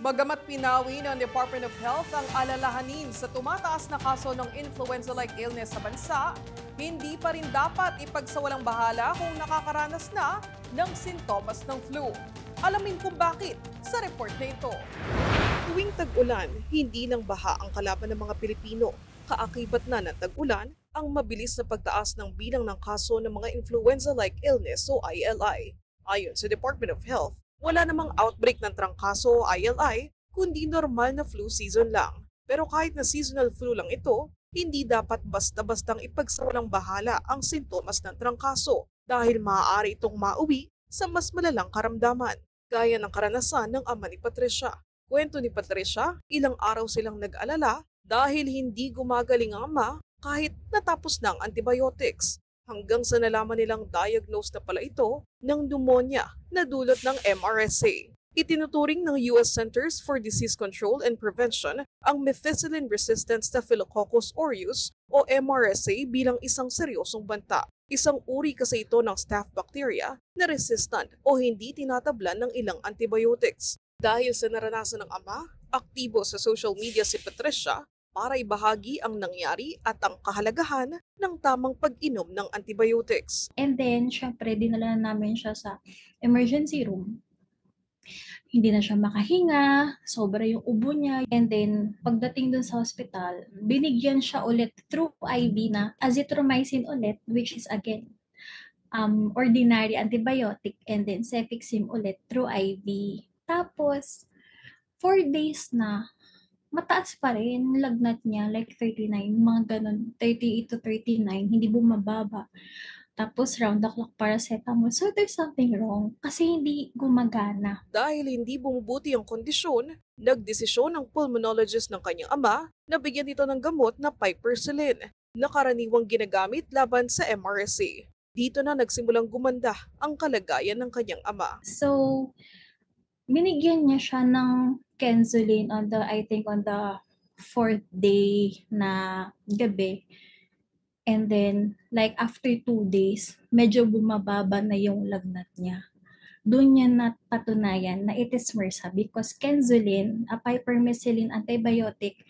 Bagamat pinawi ng Department of Health ang alalahanin sa tumataas na kaso ng influenza-like illness sa bansa, hindi pa rin dapat ipagsawalang bahala kung nakakaranas na ng sintomas ng flu. Alamin kung bakit sa report na ito. Tuwing tag-ulan, hindi lang baha ang kalaban ng mga Pilipino. Kaakibat na ng tag-ulan ang mabilis na pagtaas ng bilang ng kaso ng mga influenza-like illness o ILI. Ayon sa Department of Health, wala namang outbreak ng trangkaso o ILI, kundi normal na flu season lang. Pero kahit na seasonal flu lang ito, hindi dapat basta-bastang ipagsawalang bahala ang sintomas ng trangkaso dahil maaari itong mauwi sa mas malalang karamdaman. Gaya ng karanasan ng ama ni Patricia. Kwento ni Patricia, ilang araw silang nag-alala dahil hindi gumagaling ang ama kahit natapos ng antibiotics. Hanggang sa nalaman nilang diagnosed na pala ito ng pneumonia na dulot ng MRSA. Itinuturing ng US Centers for Disease Control and Prevention ang methicillin-resistant Staphylococcus aureus o MRSA bilang isang seryosong banta. Isang uri kasi ito ng staph bacteria na resistant o hindi tinatablan ng ilang antibiotics. Dahil sa naranasan ng ama, aktibo sa social media si Patricia para ibahagi ang nangyari at ang kahalagahan ng tamang pag-inom ng antibiotics. And then, syempre, dinala namin siya sa emergency room. Hindi na siya makahinga, sobra yung ubo niya. And then, pagdating dun sa hospital, binigyan siya ulit through IV na azithromycin ulit, which is again, ordinary antibiotic, and then cefixime ulit through IV. Tapos, 4 days na, mataas pa rin lagnat niya, like 39, mga ganun, 38 to 39, hindi bumababa. Tapos round the clock paracetamol. So there's something wrong kasi hindi gumagana. Dahil hindi bumubuti ang kondisyon, nagdesisyon ang pulmonologist ng kanyang ama na bigyan ito ng gamot na piperacillin na karaniwang ginagamit laban sa MRSA. Dito na nagsimulang gumanda ang kalagayan ng kanyang ama. So, binigyan niya siya ng Kenzoline I think on the 4th day na gabi. And then, like after 2 days, medyo bumababa na yung lagnat niya. Doon niya napatunayan na it is MRSA because Kenzoline, a pipermethicillin antibiotic,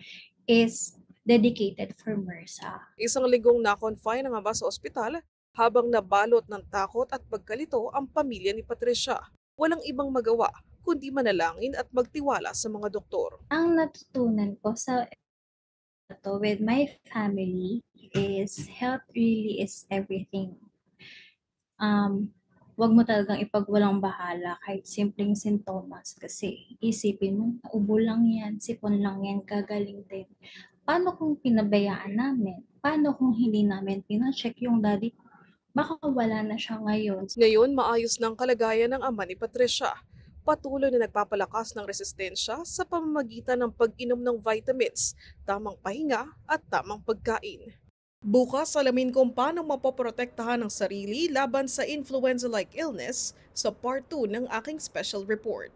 is dedicated for MRSA. Isang linggong na-confine ang ama sa ospital habang nabalot ng takot at pagkalito ang pamilya ni Patricia. Walang ibang magawa kundi manalangin at magtiwala sa mga doktor. Ang natutunan ko sa with my family is health really is everything. Wag mo talagang ipagwalang bahala kahit simpleng sintomas kasi isipin mo, ubo lang yan, sipon lang yan, gagaling din. Paano kung pinabayaan namin? Paano kung hindi namin pinacheck yung daddy ko? Baka wala na siya ngayon. Ngayon, maayos ng kalagayan ng ama ni Patricia. Patuloy na nagpapalakas ng resistensya sa pamamagitan ng pag-inom ng vitamins, tamang pahinga at tamang pagkain. Bukas alamin kung paano mapoprotektahan ang sarili laban sa influenza-like illness sa part 2 ng aking special report.